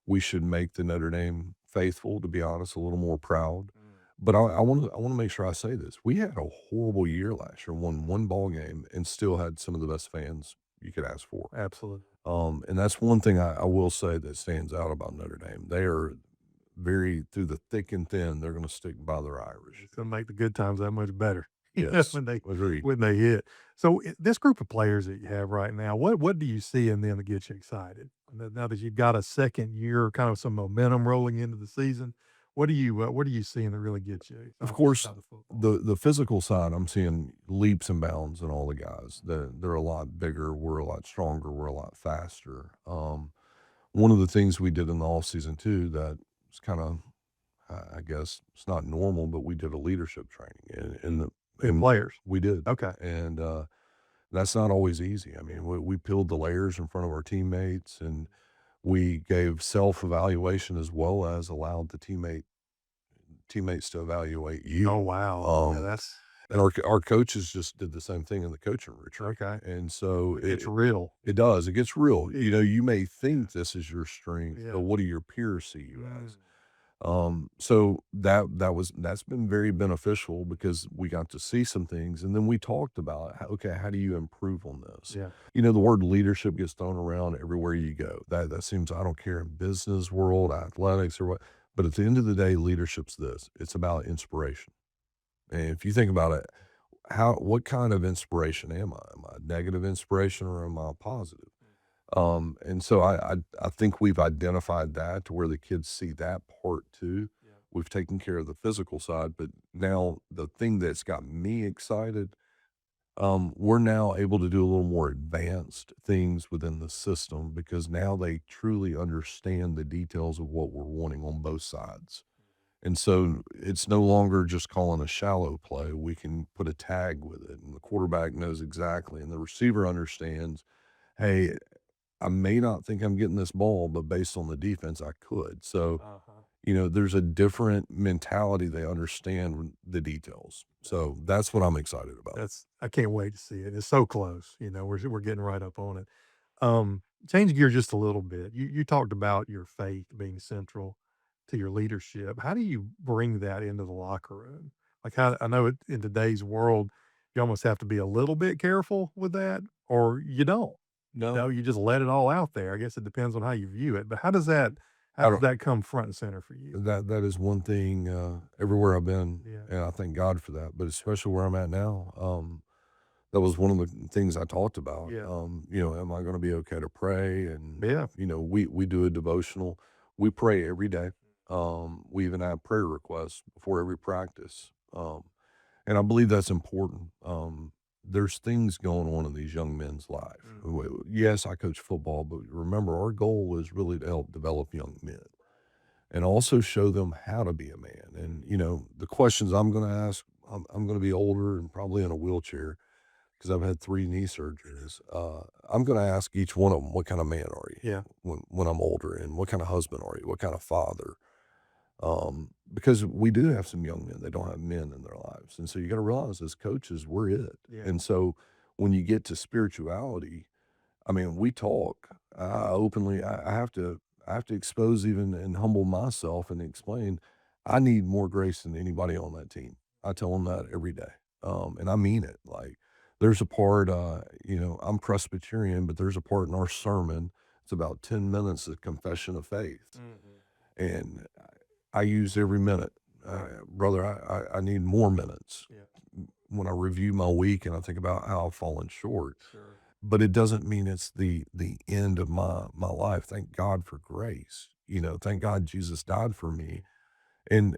we should make the Notre Dame faithful, to be honest, a little more proud. Mm. But I wanna make sure I say this. We had a horrible year last year, won 1 ball game, and still had some of the best fans you could ask for. Absolutely. And that's one thing I will say that stands out about Notre Dame. They are very through the thick and thin, they're gonna stick by their Irish. It's gonna make the good times that much better, Yes, when they agreed. hit. So, this group of players that you have right now, what do you see in them that gets you excited? Now that you've got a second year, kind of some momentum rolling into the season, what are you seeing that really gets you Of excited course, about the football? the physical side, I'm seeing leaps and bounds in all the guys. They're a lot bigger, we're a lot stronger, we're a lot faster. One of the things we did in the off season too that was kinda, I guess it's not normal, but we did a leadership training The and players. we did, Okay. and, that's not always easy. I mean, we peeled the layers in front of our teammates, and we gave self-evaluation as well as allowed the teammates to evaluate Oh, you. wow. Yeah, Um, that's and our coaches just did the same thing in the coaching retreat, okay. and so It gets real. it does, it gets real. Yeah. You may Yeah. think this is your strength, but Yeah. what do your peers see you Mm. as? So that's been very beneficial because we got to see some things, and then we talked about, okay, how do you improve on this? Yeah. The word leadership gets thrown around everywhere you go. That seems I don't care in business world, athletics, or what, but at the end of the day, leadership's this. It's about inspiration. And if you think about it, what kind of inspiration am I? Am I a negative inspiration or am I positive? And so I think we've identified that to where the kids see that part too. Yeah. We've taken care of the physical side, but now the thing that's got me excited, we're now able to do a little more advanced things within the system because now they truly understand the details of what we're wanting on both sides. And so it's no longer just calling a shallow play. We can put a tag with it, and the quarterback knows exactly, and the receiver understands, hey, I may not think I'm getting this ball, but based on the defense, I could. So, Uh-huh. there's a different mentality. They understand the details. So that's what I'm excited about. That's I can't wait to see it. It's so close, we're getting right up on it. Change gear just a little bit. You talked about your faith being central to your leadership. How do you bring that into the locker room? Like how I know in today's world, you almost have to be a little bit careful with that, or you don't. No, You just let it all out there. I guess it depends on how you view it. But how I does don't. that come front and center for you? That is one thing everywhere I've been, Yeah. and I thank God for that. But especially where I'm at now, that was one of the things I talked about. Yeah. Am I going to be okay to pray? And Yeah. we do a devotional. We pray every day. We even have prayer requests before every practice. And I believe that's important. There's things going on in these young men's life. Mhm. Yes, I coach football, but remember, our goal is really to help develop young men and also show them how to be a man. And, the questions I'm going to ask, I'm going to be older and probably in a wheelchair because I've had 3 knee surgeries. I'm going to ask each one of them, what kind of man are you Yeah. when I'm older? And what kind of husband are you? What kind of father? Because we do have some young men, they don't have men in their lives. And so you got to realize as coaches, we're it. Yeah. And so when you get to spirituality, I mean, we talk. I openly, I have to expose even and humble myself and explain. I need more grace than anybody on that team. I tell them that every day, and I mean it. Like, there's a part, I'm Presbyterian, but there's a part in our sermon. It's about 10 minutes of confession of faith, Mhm. and I use every minute, Right. brother. I need more minutes Yeah. when I review my week and I think about how I've fallen short, Sure. but it doesn't mean it's the end of my life. Thank God for grace. Thank God Jesus died for me. And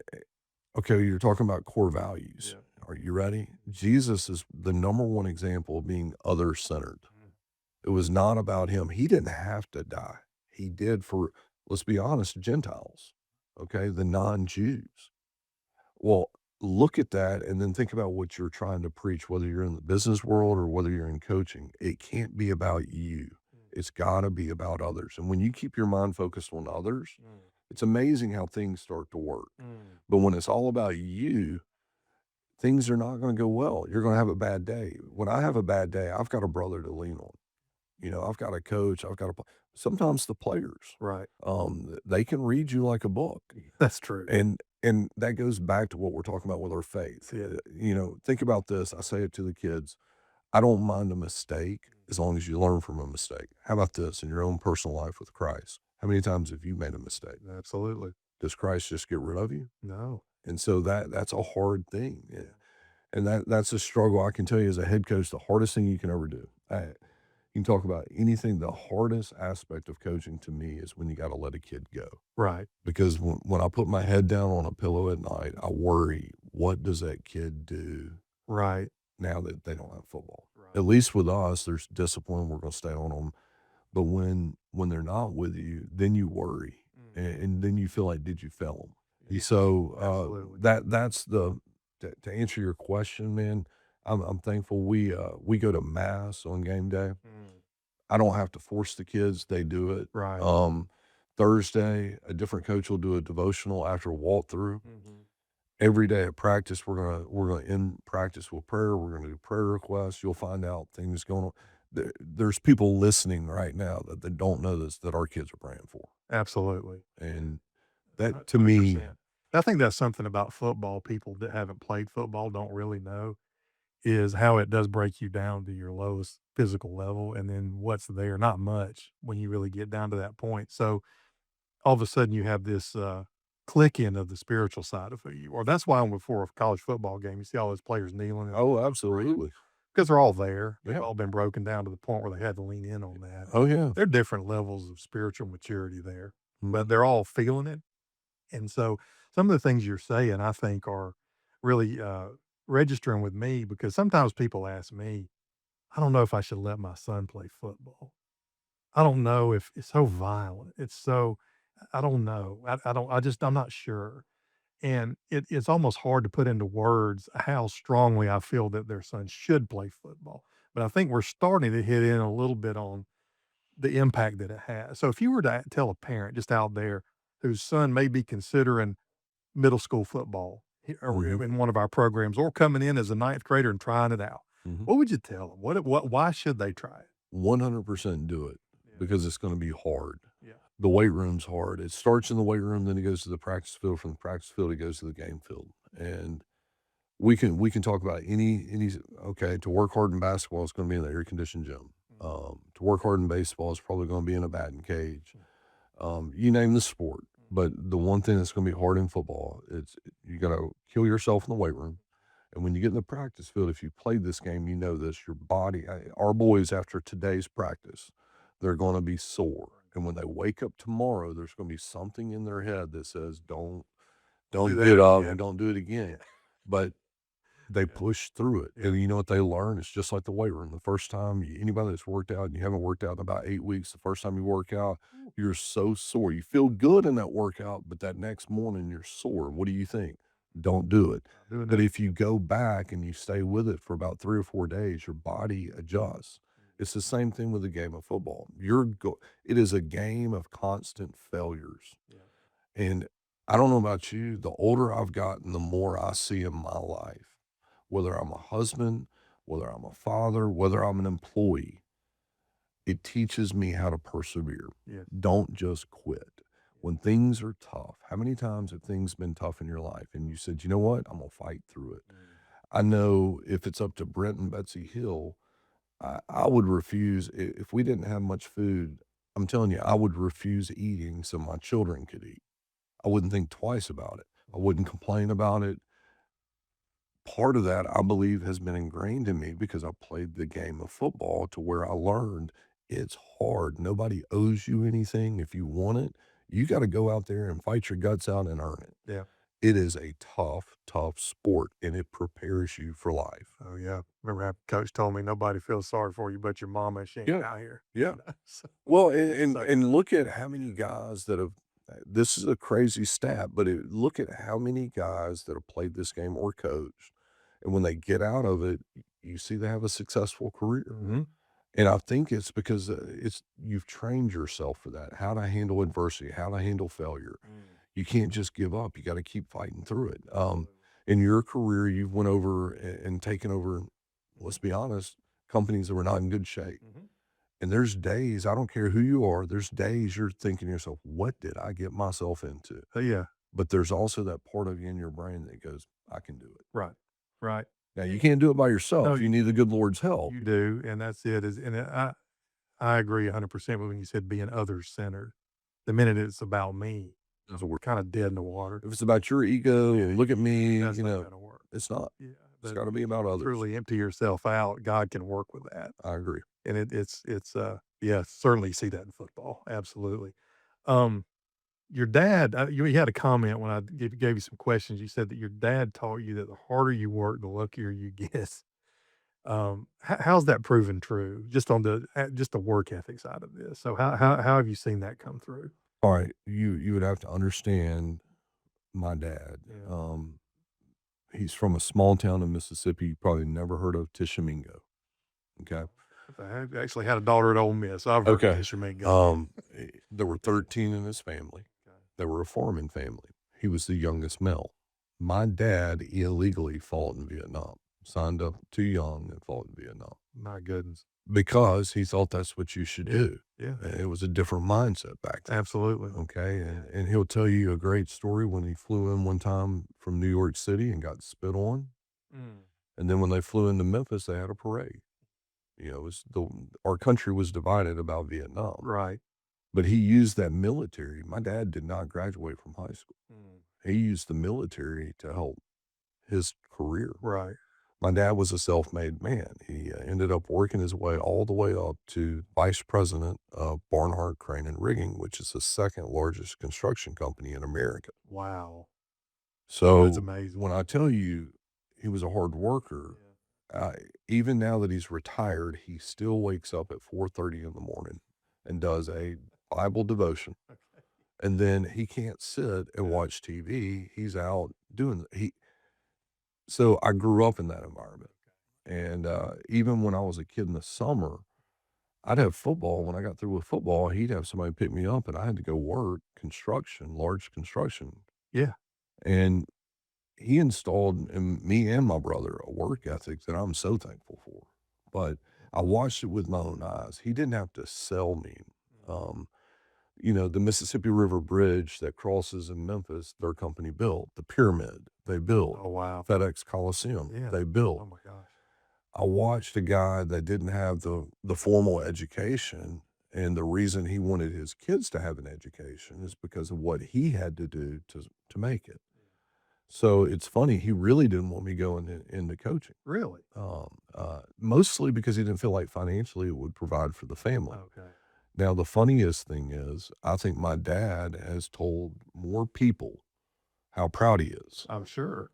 okay, you're talking about core values. Yeah. Are you ready? Jesus is the number one example of being other centered. Mhm. It was not about him. He didn't have to die. He did for, let's be honest, Gentiles. Okay, the non-Jews. Well, look at that and then think about what you're trying to preach, whether you're in the business world or whether you're in coaching. It can't be about you. It's got to be about others. And when you keep your mind focused on others, Mm. it's amazing how things start to work. Mm. But when it's all about you, things are not going to go well. You're going to have a bad day. When I have a bad day, I've got a brother to lean on. I've got a coach. Sometimes the players, Right. they can read you like a book. That's true. And And that goes back to what we're talking about with our faith. Yeah. Think about this. I say it to the kids. I don't mind a mistake as long as you learn from a mistake. How about this in your own personal life with Christ? How many times have you made a mistake? Absolutely. Does Christ just get rid of you? No. And so that's a hard thing. Yeah. And that's a struggle. I can tell you as a head coach, the hardest thing you can ever do. You can talk about anything. The hardest aspect of coaching to me is when you got to let a kid go. Right. Because when I put my head down on a pillow at night, I worry, what does that kid do Right. now that they don't have football? Right. At least with us, there's discipline. We're going to stay on them. But when they're not with you, then you worry, and then you feel like, did you fail them? Yeah. So Absolutely. that's the to answer your question, man. I'm thankful we go to mass on game day. Mm. I don't have to force the kids; they do it. Right. Thursday, a different coach will do a devotional after a walkthrough. Mhm. Every day at practice, we're gonna end practice with prayer. We're gonna do prayer requests. You'll find out things going on. There's people listening right now that don't know this that our kids are praying for, Absolutely. and that to me, 100%. I think that's something about football people that haven't played football don't really know is how it does break you down to your lowest physical level, and then what's there, not much when you really get down to that point. So, all of a sudden, you have this, click in of the spiritual side of who you are. That's why before a college football game, you see all those players kneeling and oh, praying absolutely, because they're all there. They've yeah, all been broken down to the point where they had to lean in on that. oh yeah, There are different levels of spiritual maturity there, but mhm. they're all feeling it. And so some of the things you're saying, I think, are really registering with me because sometimes people ask me, I don't know if I should let my son play football. I don't know if it's so violent. It's so, I don't know. I don't, I'm not sure. And it's almost hard to put into words how strongly I feel that their son should play football. But I think we're starting to hit in a little bit on the impact that it has. So if you were to tell a parent just out there whose son may be considering middle school football or Mhm, in one of our programs or coming in as a ninth grader and trying it out, mhm. what would you tell them? Why should they try it? 100% do it Yeah. because it's gonna be hard. Yeah. The weight room's hard. It starts in the weight room, then it goes to the practice field. From the practice field, it goes to the game field, and we can talk about any okay, to work hard in basketball, it's gonna be in the air-conditioned gym. Mhm. To work hard in baseball, it's probably gonna be in a batting cage. Mm. You name the sport, Mm. but the one thing that's gonna be hard in football, it's you gotta kill yourself in the weight room, and when you get in the practice field, if you played this game, you know this, your body our boys after today's practice, they're gonna be sore, and when they wake up tomorrow, there's gonna be something in their head that says, Don't do don't that get up again. and don't do it Yeah. again." But they Yeah. push through it, Yeah. and you know what they learn? It's just like the weight room. The first time anybody that's worked out and you haven't worked out in about 8 weeks, the first time you work out, Ooh. you're so sore. You feel good in that workout, but that next morning you're sore. What do you think? Don't do it. Not doing But that if you again. go back and you stay with it for about 3 or 4 days, your body adjusts. It's the same thing with the game of football. It is a game of constant failures. Yeah. And I don't know about you, the older I've gotten, the more I see in my life, whether I'm a husband, whether I'm a father, whether I'm an employee, it teaches me how to persevere. Yes. Don't just quit. Yeah. When things are tough, how many times have things been tough in your life and you said, you know what, I'm going to fight through it? Mm. I know if it's up to Brent and Betsy Hill, I would refuse, if we didn't have much food, I'm telling you, I would refuse eating so my children could eat. I wouldn't think twice about it. I Mhm. wouldn't complain about it. Part of that, I believe, has been ingrained in me because I played the game of football to where I learned it's hard. Nobody owes you anything. If you want it, you got to go out there and fight your guts out and earn it. Yeah. It is a tough, tough sport and it prepares you for life. Oh yeah. Remember how coach told me nobody feels sorry for you but your mama. She ain't Yeah. out here. Yeah. So Well, it sucks. and look at how many guys that have this is a crazy stat, but look at how many guys that have played this game or coached, and when they get out of it, you see they have a successful career. Mhm. And I think it's because it's you've trained yourself for that, how to handle adversity, how to handle failure. Mm. You can't just give up. You got to keep fighting through it. Absolutely. In your career, you've went over and taken over. Mhm. Let's be honest, companies that were not in good shape. Mhm. And there's days, I don't care who you are, there's days you're thinking to yourself, "What did I get myself into?" Yeah. but there's also that part of you in your brain that goes, "I can do it." Right. Right. Now you can't do it by No, yourself, you need the good Lord's help. you do, and that's it, is and I agree 100% with when you said being other-centered. The minute it's about me, Doesn't work. kinda dead in the water. If it's about your ego, Yeah, "Look at me," that's not gonna work. it's not. Yeah, It's but gotta be if about you others. truly empty yourself out, God can work with that, I agree. and yeah, certainly see that in football, absolutely. Um, your dad, you had a comment when I gave you some questions. You said that your dad taught you that the harder you work, the luckier you get. How's that proven true? Just on just the work ethic side of this. So how have you seen that come through? Alright, you would have to understand my dad. Yeah. He's from a small town in Mississippi. You probably never heard of Tishomingo, okay? I actually had a daughter at Ole Miss. I've heard of Okay. Tishomingo. There were 13 in his family. Okay. They were a farming family. He was the youngest male. My dad illegally fought in Vietnam, signed up too young and fought in Vietnam My goodness. because he thought that's what you should do. Yeah, It was a different mindset back then. absolutely. Okay. Yeah. And he'll tell you a great story when he flew in one time from New York City and got spit on. Mm. And then when they flew into Memphis, they had a parade. It was our country was divided about Vietnam, Right. but he used that military. My dad did not graduate from high school. Mm. He used the military to help his career. Right. My dad was a self-made man. He ended up working his way all the way up to vice president of Barnhart Crane and Rigging, which is the second largest construction company in America. Wow. That's So amazing. when I tell you he was a hard worker, Yeah. uh, even now that he's retired, he still wakes up at 4:30 in the morning and does a Bible devotion. Okay. And then he can't sit and Yeah. watch TV. He's out doing he so I grew up in that environment. And, even when I was a kid in the summer, I'd have football. When I got through with football, he'd have somebody pick me up, and I had to go work construction, large construction. Yeah. And he installed in me and my brother a work ethic that I'm so thankful for. But I watched it with my own eyes. He didn't have to sell me. Mm. Um, the Mississippi River Bridge that crosses in Memphis, their company built. The pyramid, they built. Oh, wow. FedEx Coliseum, Yeah. they built. Oh my gosh. I watched a guy that didn't have the formal education, and the reason he wanted his kids to have an education is because of what he had to do to make it. So it's funny, he really didn't want me going into coaching, Really? mostly because he didn't feel like financially it would provide for the family. Okay. Now, the funniest thing is, I think my dad has told more people how proud he is. I'm sure.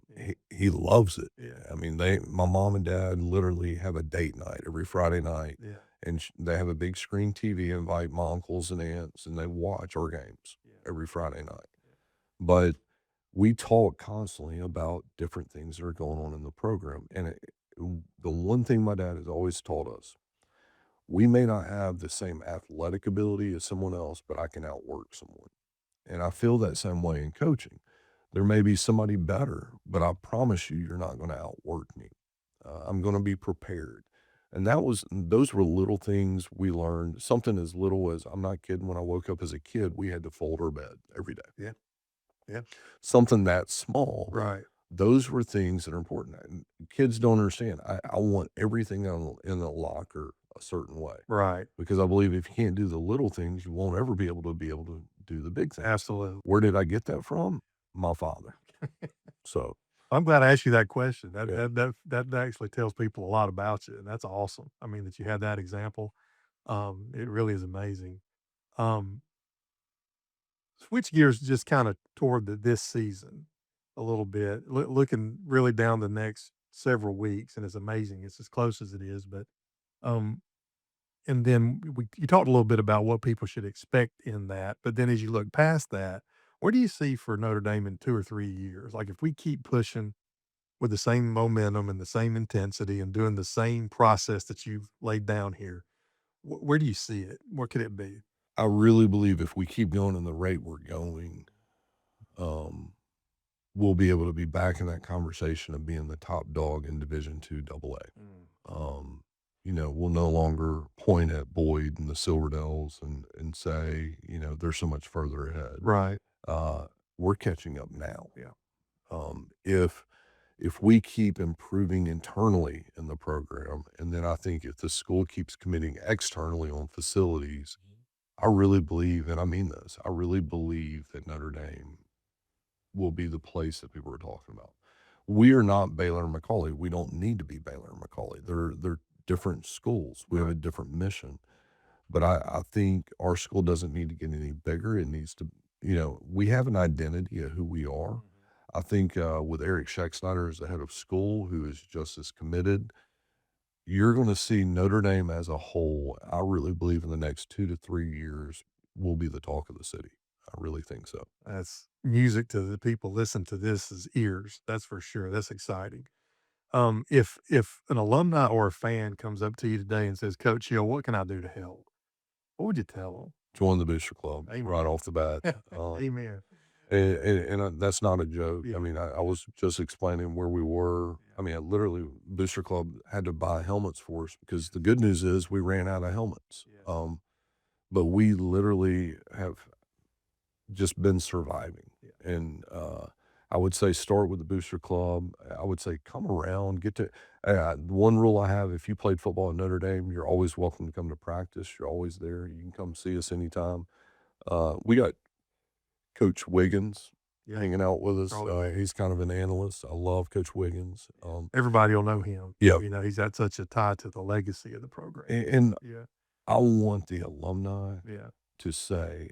Yeah. He loves it. Yeah. I mean, my mom and dad literally have a date night every Friday night, Yeah. and they have a big screen TV, invite my uncles and aunts, and they watch our games Yeah. every Friday night. Yeah. But we talk constantly about different things that are going on in the program. And the one thing my dad has always taught us, we may not have the same athletic ability as someone else, but I can outwork someone. And I feel that same way in coaching. There may be somebody better, but I promise you, you're not going to outwork me. I'm going to be prepared. And those were little things we learned. Something as little as, I'm not kidding, when I woke up as a kid, we had to fold our bed every day. Yeah. Yeah. Something that small. Right. Those were things that are important. And kids don't understand. I want everything in the locker a certain way Right. because I believe if you can't do the little things, you won't ever be able to do the big things. Absolutely. Where did I get that from? My father. So, I'm glad I asked you that question. That yeah. that actually tells people a lot about you, and that's awesome. I mean, that you had that example. It really is amazing. Um, Switch gears just kinda toward this season a little bit, looking really down the next several weeks, and it's amazing. It's as close as it is, but, um, and then you talked a little bit about what people should expect in that, but then as you look past that, what do you see for Notre Dame in 2 or 3 years? Like, if we keep pushing with the same momentum and the same intensity and doing the same process that you've laid down here, where do you see it? What could it be? I really believe if we keep going in the rate we're going, um, we'll be able to be back in that conversation of being the top dog in Division II AA. Mm. We'll no longer point at Boyd and the Silverdales and say, they're so much further ahead. Right. Uh, we're catching up now. Yeah. If we keep improving internally in the program, and then I think if the school keeps committing externally on facilities, I really believe, and I mean this, I really believe that Notre Dame will be the place that people are talking about. We are not Baylor and Macaulay. We don't need to be Baylor and Macaulay. They're different schools. We have a Right. different mission. But I think our school doesn't need to get any bigger. It needs to, we have an identity of who we are. Mhm. I think with Eric Schecksnyder as the head of school, who is just as committed, you're going to see Notre Dame as a whole. I really believe in the next 2 to 3 years will be the talk of the city. I really think so. That's music to the people listen to this' ears. That's for sure. That's exciting. If an alumni or a fan comes up to you today and says, "Coach Hill, what can I do to help?" What would you tell Join the Booster Club them? right Amen. off the bat. Amen. That's not a joke. I Yeah. mean, I was just explaining where we were. I Yeah. mean, I literally, Booster Club had to buy helmets for us because the good news is we ran out of helmets. Yeah. But we literally have just been surviving. Yeah. And I would say start with the Booster Club. I would say come around, get to. One rule I have: if you played football at Notre Dame, you're always welcome to come to practice. You're always there. You can come see us anytime. We got Coach Wiggins Yeah. hanging out with us. Charlie. He's kind of an analyst. I love Coach Wiggins. Yeah. Everybody will know him. Yeah, He's got such a tie to the legacy of the program. and Yeah. I want the alumni Yeah. to say,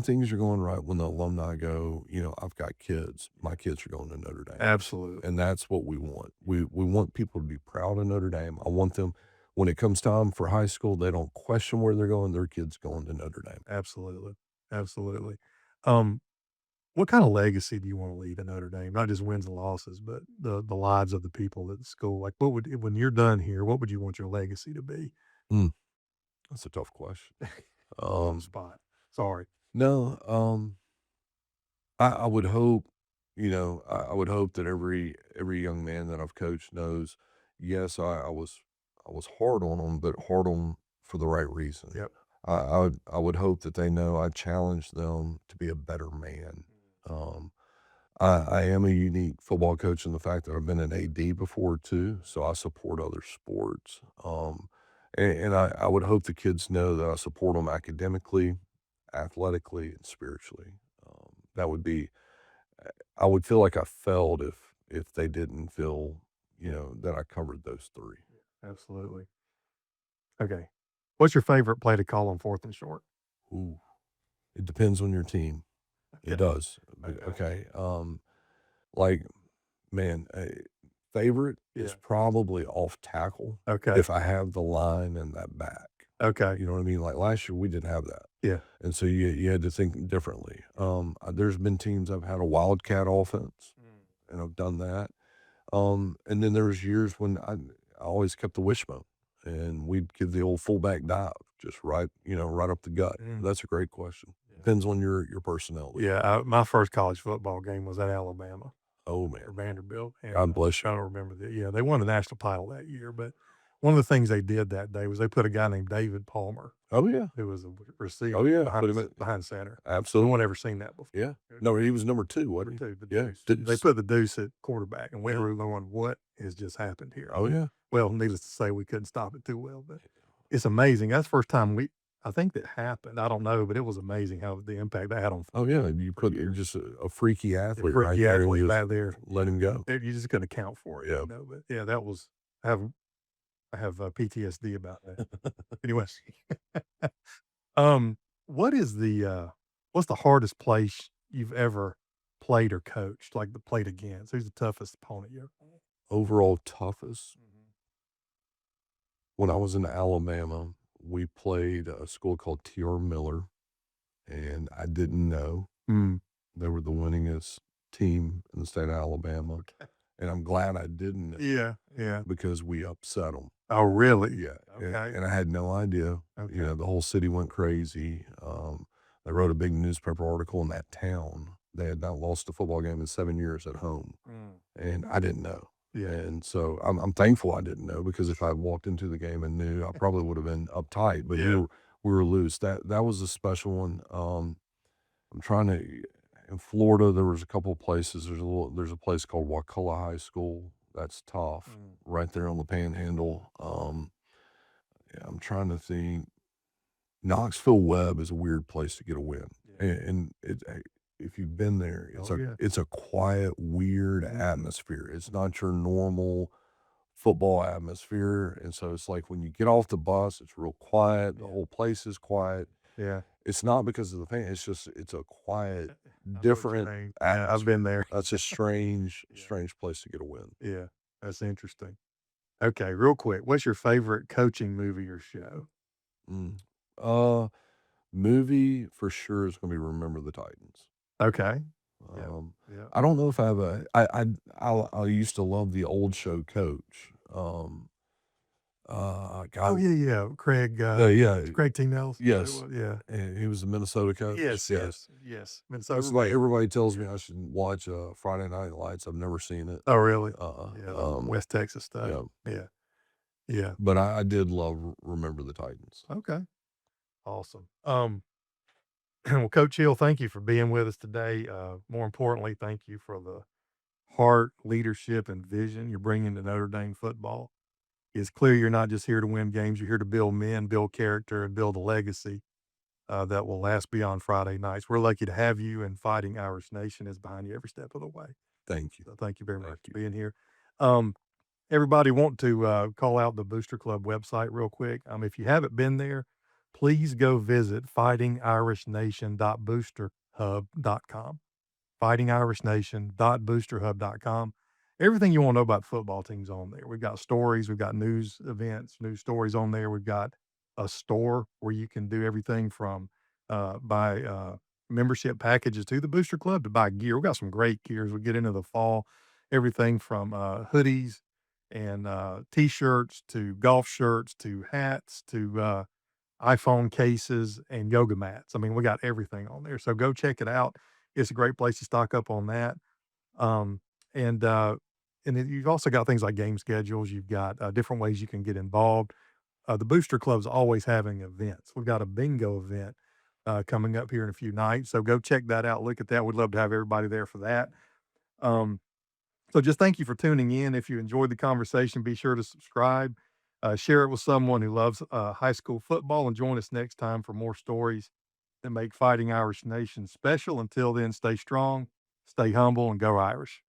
things are going right when the alumni go, I've got kids. My kids are going to Notre Dame. Absolutely. And that's what we want. We want people to be proud of Notre Dame. I want them, when it comes time for high school, they don't question where they're going. Their kids going to Notre Dame. Absolutely. Absolutely. Um, what kind of legacy do you want to leave at Notre Dame? Not just wins and losses, but the lives of the people at the school. Like, what would when you're done here, what would you want your legacy to be? Mm, that's a tough question. On the Um, spot. Sorry. no, I would hope, I would hope that every young man that I've coached knows, yes, I was hard on them, but hard on for the right reason. Yep. I would hope that they know I challenged them to be a better man. Um, I am a unique football coach in the fact that I've been an AD before too, so I support other sports. And I would hope the kids know that I support them academically, athletically, and spiritually. That would be I would feel like I failed if they didn't feel, that I covered those 3. Absolutely. Okay. What's your favorite play to call on 4th and short? Ooh, it depends on your team. It Okay. does. But Okay. okay, like, man, favorite is Yeah. probably off tackle Okay. if I have the line and that back. Okay. You know what I mean? Like, last year, we didn't have that, Yeah. and so you had to think differently. There's been teams I've had a wildcat offense, Mm. and I've done that. And then there was years when I always kept the wishbone, and we'd give the old fullback dive, just right up the gut. Mm. That's a great question. Yeah. Depends on your personality. Yeah. My first college football game was at Alabama. Oh, Or man. Vanderbilt, and, God bless I you. don't remember yeah, they won the national title that year, but one of the things they did that day was they put a guy named David Palmer, Oh, yeah. who was a receiver Oh, yeah. behind Put him at behind center. No one absolutely. ever seen that before. Yeah. No, he was number 2, Number wasn't 2, the he? Yeah. deuce. They Deuce. put the deuce at quarterback, and we Yeah. were going, "What has just happened here?" Oh, yeah. Well, needless to say, we couldn't stop it too well, but it's amazing. That's the first time I think that happened. I don't know, but it was amazing how the impact that had on Oh, yeah. You for put years. just a freaky A athlete right freaky there, and athlete you just back there. let him go. You just couldn't account for it, Yeah. but yeah, that was I have PTSD about that. Anyways, what is what's the hardest place you've ever played or coached, like, the played against? Who's the toughest opponent you ever had? Overall toughest, Mhm. when I was in Alabama, we played a school called T.R. Miller, and I didn't know Mm, they were the winningest team in the state of Alabama, okay. and I'm glad I didn't know Yeah, yeah. because we upset them. Oh, really? Yeah, Okay, and I had no idea. okay. The whole city went crazy. They wrote a big newspaper article in that town. They had not lost a football game in 7 years at home, Mm, and I didn't know. yeah, And so I'm thankful I didn't know because if I walked into the game and knew, I probably would have been uptight, but we yeah. were we were loose. That was a special one. I'm trying to In Florida, there was a couple of places. There's a place called Wakulla High School. That's tough, Mm, right there on the Panhandle. Yeah, I'm trying to think. Knoxville Webb is a weird place to get a win, yeah. and if you've been there, Oh, yeah. it's a quiet, weird Mhm, atmosphere. It's mhm. not your normal football atmosphere, and so it's like when you get off the bus, it's real quiet. The Yeah, whole place is quiet. yeah. It's not because of the fan. It's just it's a quiet, I know what you different mean. Yeah, I've been atmosphere. there. That's a strange, Yeah, strange place to get a win. yeah. That's interesting. Okay, real quick, what's your favorite coaching movie or show? Mm. Uh, Movie for sure is gonna be Remember the Titans. Okay. Yeah, Um, yeah. I don't know if I have a I used to love the old show Coach. Oh, God, yeah, yeah. Craig, yeah, Craig T. Nelson, is that who it yes, was? Yeah. he was the Minnesota coach. Yes, Yes, yes, yes. Minnesota State. everybody tells me Yeah. I should watch Friday Night Lights. I've never seen it. Oh, really? Uh, Yeah, the West Texas stuff. yeah, Yeah, yeah. but I did love Remember the Titans. Okay, awesome. Well, Coach Hill, thank you for being with us today. More importantly, thank you for the heart, leadership, and vision you're bringing to Notre Dame football. It's clear you're not just here to win games, you're here to build men, build character, and build a legacy that will last beyond Friday nights. We're lucky to have you, and Fighting Irish Nation is behind you every step of the way. Thank you, So thank you very much thank for you. being here. Um, Everybody want to call out the Booster Club website real quick. If you haven't been there, please go visit fightingirishnation.boosterhub.com. Fightingirishnation.boosterhub.com. Everything you want to know about football teams on there. We've got stories, we've got news events, news stories on there. We've got a store where you can do everything from buy membership packages to the Booster Club to buy gear. We've got some great gears. We get into the fall, everything from hoodies and t-shirts to golf shirts to hats to iPhone cases and yoga mats. I mean, we got everything on there. So go check it out. It's a great place to stock up on that. Um, and then you've also got things like game schedules. You've got different ways you can get involved. The Booster Club's always having events. We've got a bingo event coming up here in a few nights. So go check that out. Look at that. We'd love to have everybody there for that. Um, so just thank you for tuning in. If you enjoyed the conversation, be sure to subscribe, share it with someone who loves high school football, and join us next time for more stories that make Fighting Irish Nation special. Until then, stay strong, stay humble, and go Irish.